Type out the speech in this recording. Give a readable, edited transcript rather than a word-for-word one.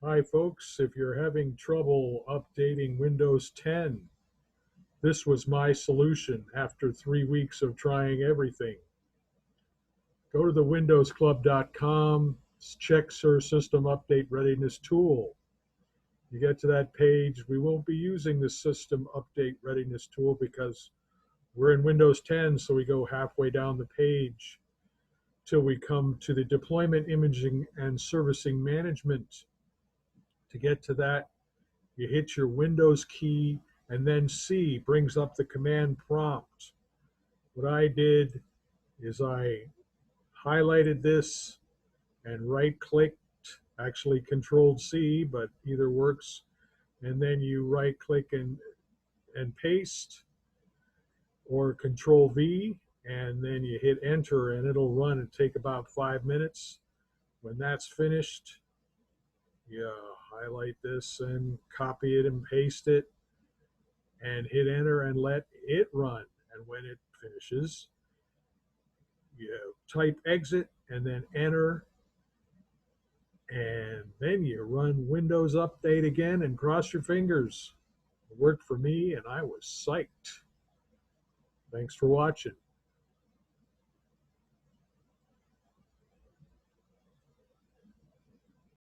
Hi folks, if you're having trouble updating Windows 10, this was my solution after 3 weeks of trying everything. Go to the windowsclub.com, check Sir System Update Readiness Tool. You get to that page, we won't be using the System Update Readiness Tool because we're in Windows 10, so we go halfway down the page till we come to the Deployment Imaging and Servicing Management. To get to that, you hit your Windows key, and then C brings up the command prompt. What I did is I highlighted this and right-clicked, actually Control-C, but either works, and then you right-click and paste, or Control-V, and then you hit Enter, and it'll run and take about 5 minutes. When that's finished, you highlight this and copy it and paste it, and hit enter and let it run. And when it finishes, you type exit and then enter, and then you run Windows Update again and cross your fingers. It worked for me and I was psyched. Thanks for watching.